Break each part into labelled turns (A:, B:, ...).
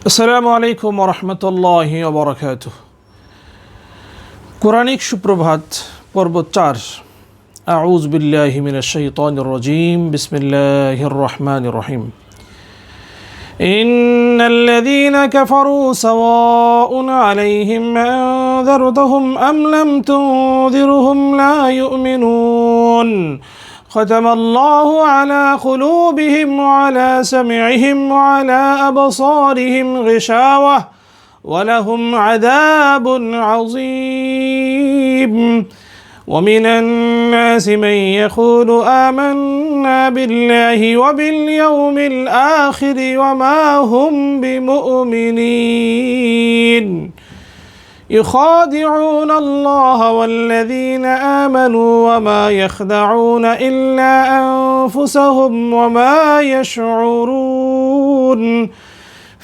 A: আসসালামু আলাইকুম ওয়া রাহমাতুল্লাহি ওয়া বারাকাতুহু। কোরআনিক সুপ্রভাত পর্ব 4। আউযু বিল্লাহি মিনাশ শাইতানির রাজীম। বিসমিল্লাহির রহমানির রহিম। ইন্নাল্লাযীনা কাফারু সাওয়াউন আলাইহিম আনযারতাহুম আম লাম তুনযিরহুম লা ইউমিনুন। ختم الله على قلوبهم وعلى سمعهم وعلى أبصارهم غشاوة ولهم عذاب عظيم. ومن الناس من يقول آمنا بالله وباليوم الآخر وما هم بمؤمنين يخادعون الله والذين آمنوا وما يخدعون إلا أنفسهم وما يشعرون.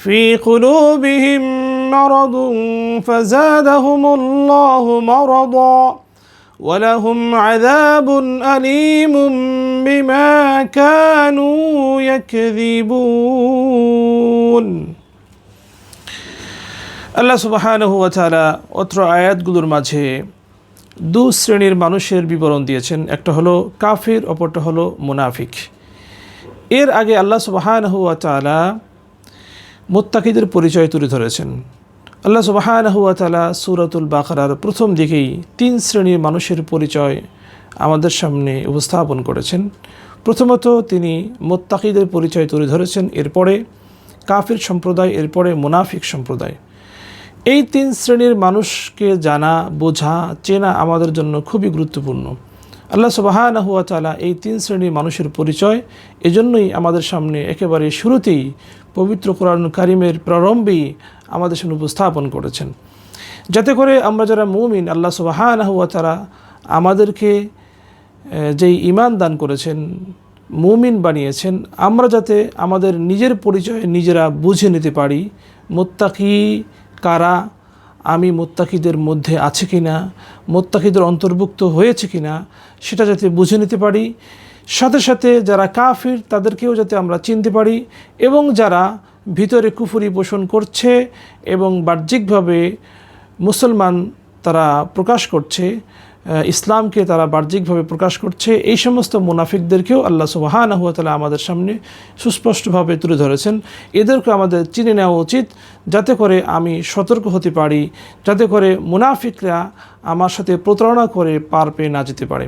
A: في قلوبهم مرض فزادهم الله مرضا ولهم عذاب أليم بما كانوا يكذبون. আল্লাহ সুবহানাহু ওয়া তাআলা অত্র আয়াতগুলোর মাঝে দু শ্রেণীর মানুষের বিবরণ দিয়েছেন। একটা হলো কাফির, অপরটা হলো মুনাফিক। এর আগে আল্লাহ সুবহানাহু ওয়া তাআলা মুত্তাকিদের পরিচয় তুলে ধরেছেন। আল্লাহ সুবহানাহু ওয়া তাআলা সূরাতুল বাকারার প্রথম দিকেই 3 শ্রেণীর মানুষের পরিচয় আমাদের সামনে উপস্থাপন করেছেন। প্রথমত তিনি মুত্তাকিদের পরিচয় তুলে ধরেছেন, এরপরে কাফির সম্প্রদায়, এরপরে মুনাফিক সম্প্রদায়। এই 3 শ্রেণীর মানুষকে জানা, বোঝা, চেনা আমাদের জন্য খুবই গুরুত্বপূর্ণ। আল্লাহ সুবহানাহু ওয়া তাআলা এই 3 শ্রেণীর মানুষের পরিচয় এজন্যই আমাদের সামনে একেবারে শুরুতেই পবিত্র কোরআন কারিমের প্রারম্ভেই আমাদের সামনে উপস্থাপন করেছেন, যাতে করে আমরা যারা মুমিন, আল্লাহ সুবহানাহু ওয়া তাআলা আমাদেরকে যেই ঈমান দান করেছেন, মুমিন বানিয়েছেন, আমরা যাতে আমাদের নিজের পরিচয় নিজেরা বুঝে নিতে পারি। মুত্তাকি কারা, আমি মুত্তাকিদের মধ্যে আছে কিনা, মুত্তাকিদের অন্তর্ভুক্ত হয়েছে কিনা, সেটা যাতে বুঝে নিতে পারি। সাথে সাথে যারা কাফির তাদেরকেও যাতে আমরা চিনতে পারি, এবং যারা ভিতরে কুফরি পোষণ করছে এবং বাহ্যিকভাবে মুসলমান তারা প্রকাশ করছে, ইসলামকে তারা বাহ্যিকভাবে প্রকাশ করছে, এই সমস্ত মুনাফিকদেরকেও আল্লাহ সুবহানাহু ওয়া তাআলা আমাদের সামনে সুস্পষ্টভাবে তুলে ধরেছেন। এদেরকে আমাদের চিনে নেওয়া উচিত, যাতে করে আমি সতর্ক হতে পারি, যাতে করে মুনাফিকরা আমার সাথে প্রতারণা করে পার পেয়ে না যেতে পারে।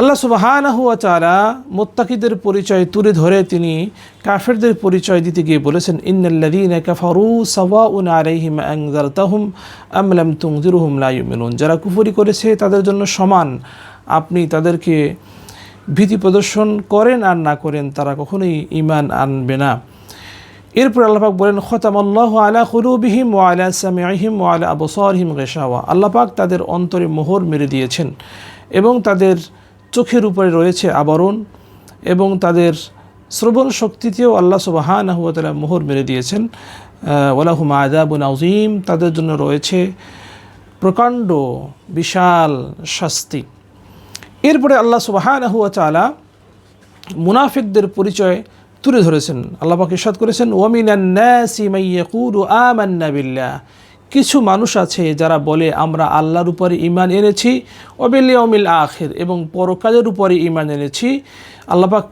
A: আল্লাহ সুবহানাহু ওয়া তাআলা মুত্তাকিদের পরিচয় তুলে ধরে তিনি কাফেরদের পরিচয় দিতে গিয়ে বলেছেন, ইন্নাল্লাযীনা কাফারু সাওয়াউন আলাইহিম আনযারতাহুম আম লাম তুনযিরহুম লা ইউমিনুন। যারা কুফরি করেছে তাদের জন্য সমান, আপনি তাদেরকে ভীতি প্রদর্শন করেন আর না করেন, তারা কখনোই ঈমান আনবে না। এরপর আল্লাহ পাক বলেন, খতামাল্লাহু আলা কুলুবিহিম ওয়া আলা সামিইহিম ওয়া আলা আবসারিহিম গিশাওয়া। আল্লাহ পাক তাদের অন্তরে মোহর মেরে দিয়েছেন এবং তাদের চোখের উপরে রয়েছে আবরণ, এবং তাদের শ্রবণ শক্তিতেও আল্লাহ সুবহানাহু ওয়া তাআলা মোহর মেরে দিয়েছেন। ওয়ালাহুম আযাবুন আযীম, তাদের জন্য রয়েছে প্রকাণ্ড বিশাল শাস্তি। এরপরে আল্লাহ সুবহানাহু ওয়া তাআলা মুনাফিকদের পরিচয় তুলে ধরেছেন। আল্লাহ পাক ইরশাদ করেছেন, ওয়া মিনান নাসি মান ইয়াকুলু আমান্না বিল্লাহ। কিছু মানুষ আছে যারা বলে আমরা আল্লাহর উপরে ঈমান এনেছি, ওয়া বিল ইয়াউমিল আখির, এবং পরকালের উপরে ঈমান এনেছি। আল্লাহ পাক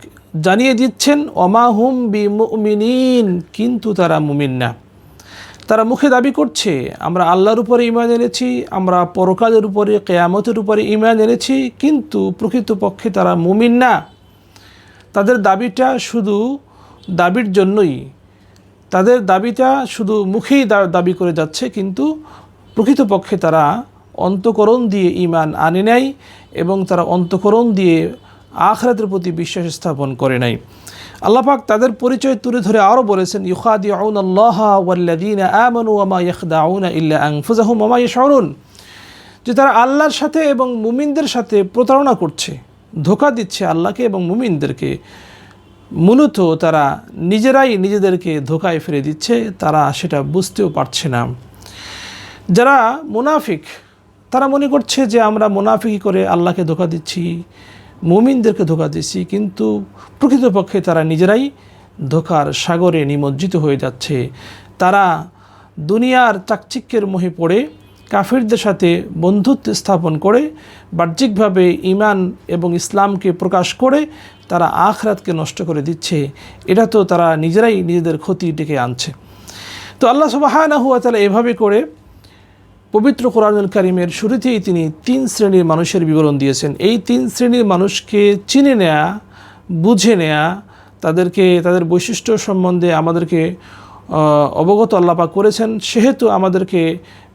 A: জানিয়ে দিচ্ছেন, ওমা হুম বিমুমিনিন, কিন্তু তারা মুমিন না। তারা মুখে দাবি করছে আমরা আল্লাহর উপরে ঈমান এনেছি, আমরা পরকালের উপরে, কিয়ামতের উপরে ঈমান এনেছি, কিন্তু প্রকৃতপক্ষে তারা মুমিন না। তাদের দাবিটা শুধু দাবির জন্যই, তাদের দাবিটা শুধু মুখেই দাবি করে যাচ্ছে, কিন্তু প্রকৃতপক্ষে তারা অন্তঃকরণ দিয়ে ঈমান আনে নাই, এবং তারা অন্তঃকরণ দিয়ে আখিরাতের প্রতি বিশ্বাস স্থাপন করে নাই। আল্লাহ পাক তাদের পরিচয় তুলে ধরে আরও বলেছেন, ইউখাদিউনাল্লাহা ওয়াল্লাযীনা আমানু ওয়া মা ইয়াখদাউনা ইল্লা আনফুসাহুম ওয়া মা ইয়াশউরুন। যে তারা আল্লাহর সাথে এবং মুমিনদের সাথে প্রতারণা করছে, ধোঁকা দিচ্ছে আল্লাহকে এবং মুমিনদেরকে। মূলত তারা নিজেরাই নিজেদেরকে ধোঁকায় ফেলে দিচ্ছে, তারা সেটা বুঝতেও পারছে না। যারা মুনাফিক তারা মনে করছে যে আমরা মুনাফিকি করে আল্লাহকে ধোঁকা দিচ্ছি, মুমিনদেরকে ধোঁকা দিচ্ছি, কিন্তু প্রকৃতপক্ষে তারা নিজেরাই ধোঁকার সাগরে নিমজ্জিত হয়ে যাচ্ছে। তারা দুনিয়ার চাকচিক্যের মোহে পড়ে কাফিরদের সাথে বন্ধুত্ব স্থাপন করে বাহ্যিকভাবে ঈমান এবং ইসলামকে প্রকাশ করে তারা আখিরাতকে নষ্ট করে দিচ্ছে। এটা তো তারা নিজেরাই নিজেদের ক্ষতি ডেকে আনছে। তো আল্লাহ সুবহানাহু ওয়া তাআলা এভাবে করে পবিত্র কোরআনুল কারীমের শুরুতেই তিনি 3 শ্রেণীর মানুষের বিবরণ দিয়েছেন। এই 3 শ্রেণীর মানুষকে চিনে নেয়া, বুঝে নেয়া, তাদের বৈশিষ্ট্য সম্বন্ধে আমাদেরকে অবগত আল্লাহ পাক করেছেন, সেহেতু আমাদেরকে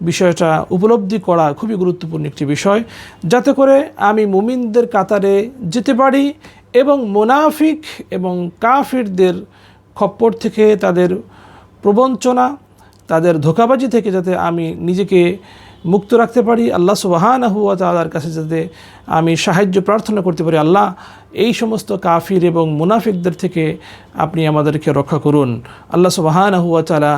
A: বিষয়টা উপলব্ধি করা খুবই গুরুত্বপূর্ণ একটি বিষয়, যাতে করে আমি মুমিনদের কাতারে যেতে পারি এবং মুনাফিক এবং কাফিরদের খপ্পর থেকে, তাদের প্রবঞ্চনা, তাদের ধোঁকাবাজি থেকে যাতে আমি নিজেকে মুক্ত রাখতে পারি। আল্লাহ সুবহানাহু ওয়া তাআলার কাছে যাতে আমি সাহায্য প্রার্থনা করতে পারি, আল্লাহ এই সমস্ত কাফির এবং মুনাফিকদের থেকে আপনি আমাদেরকে রক্ষা করুন। আল্লাহ সুবহানাহু ওয়া তাআলা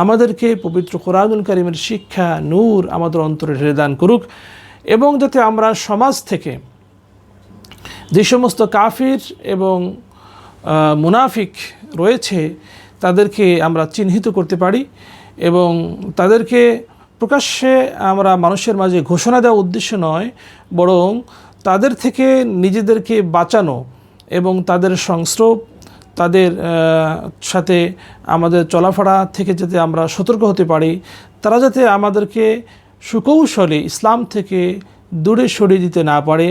A: আমাদেরকে পবিত্র কোরআনুল কারীমের শিক্ষা, নূর আমাদের অন্তরে ঢেলে দান করুক, এবং যাতে আমরা সমাজ থেকে যে সমস্ত কাফির এবং মুনাফিক রয়েছে তাদেরকে আমরা চিহ্নিত করতে পারি এবং তাদেরকে প্রকাশ্যে আমরা মানুষের মাঝে ঘোষণা দেওয়া উদ্দেশ্য নয়, বরং তাদের থেকে নিজেদেরকে বাঁচানো এবং তাদের সংস্রব, তাদের সাথে আমাদের চলাফেরা থেকে যাতে আমরা সতর্ক হতে পারি, তারা যাতে আমাদেরকে সুকৌশলে ইসলাম থেকে দূরে সরিয়ে দিতে না পারে,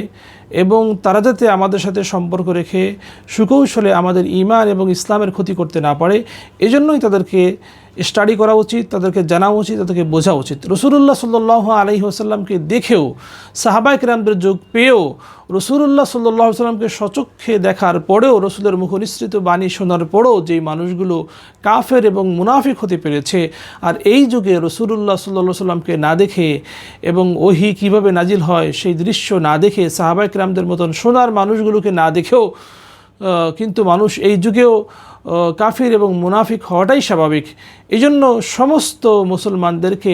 A: এবং তারা যাতে আমাদের সাথে সম্পর্ক রেখে সুকৌশলে আমাদের ঈমান এবং ইসলামের ক্ষতি করতে না পারে, এজন্যই তাদেরকে স্টাডি করা উচিত, তাদেরকে জানা উচিত, তাদেরকে বোঝা উচিত। রাসূলুল্লাহ সাল্লাল্লাহু আলাইহি ওয়াসাল্লামকে দেখেও, সাহাবায়ে কেরামদের যুগ পেয়েও, রাসূলুল্লাহ সাল্লাল্লাহু আলাইহি ওয়াসাল্লামকে সচক্ষে দেখার পরেও, রসুলের মুখনিসৃত বাণী শোনার পরেও যেই মানুষগুলো কাফের এবং মুনাফিক হতে পেরেছে, আর এই যুগে রাসূলুল্লাহ সাল্লাল্লাহু আলাইহি ওয়াসাল্লামকে না দেখে এবং ওহী কীভাবে নাজিল হয় সেই দৃশ্য না দেখে, সাহাবায়ে কেরামদের মতন সোনার মানুষগুলোকে না দেখেও কিন্তু মানুষ এই যুগেও কাফির এবং মুনাফিক হওয়াটাই স্বাভাবিক। এই জন্য সমস্ত মুসলমানদেরকে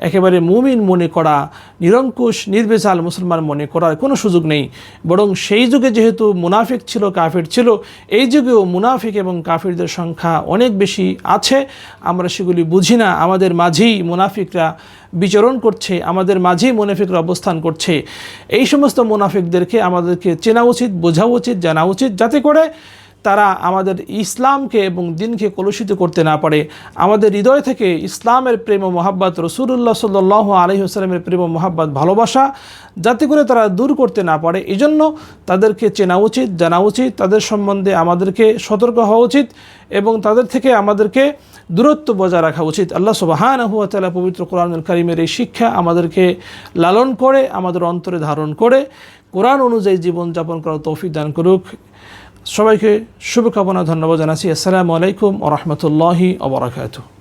A: একেবারে মুমিন মনে করা, নিরঙ্কুশ নির্ভেজাল মুসলমান মনে করার কোনো সুযোগ নেই, বরং সেই যুগে যেহেতু মুনাফিক ছিল, কাফির ছিল, এই যুগেও মুনাফিক এবং কাফিরদের সংখ্যা অনেক বেশি আছে। আমরা সেগুলি বুঝি না, আমাদের মাঝেই মুনাফিকরা বিচরণ করছে, আমাদের মাঝেই মুনাফিকরা অবস্থান করছে। এই সমস্ত মুনাফিকদেরকে আমাদেরকে চেনা উচিত, বোঝা উচিত, জানা উচিত, যাতে করে তারা আমাদের ইসলামকে এবং দিনকে কলুষিত করতে না পারে। আমাদের হৃদয় থেকে ইসলামের প্রেম ও মহাব্বত, রাসূলুল্লাহ সাল্লাল্লাহু আলাইহি ওয়াসাল্লামের প্রেম ও মহাব্বত, ভালোবাসা যাতে করে তারা দূর করতে না পারে, এজন্য তাদেরকে চেনা উচিত, জানা উচিত, তাদের সম্বন্ধে আমাদেরকে সতর্ক হওয়া উচিত এবং তাদের থেকে আমাদেরকে দূরত্ব বজায় রাখা উচিত। আল্লাহ সুবহানাহু ওয়া তাআলা পবিত্র কোরআনুল কারীমের এই শিক্ষা আমাদেরকে লালন করে, আমাদের অন্তরে ধারণ করে কোরআন অনুযায়ী জীবনযাপন করার তৌফিক দান করুক। সবাইকে শুভকামনা, ধন্যবাদ জানাচ্ছি। আসসালামু আলাইকুম ওয়া রাহমাতুল্লাহি ওয়া বারাকাতুহু।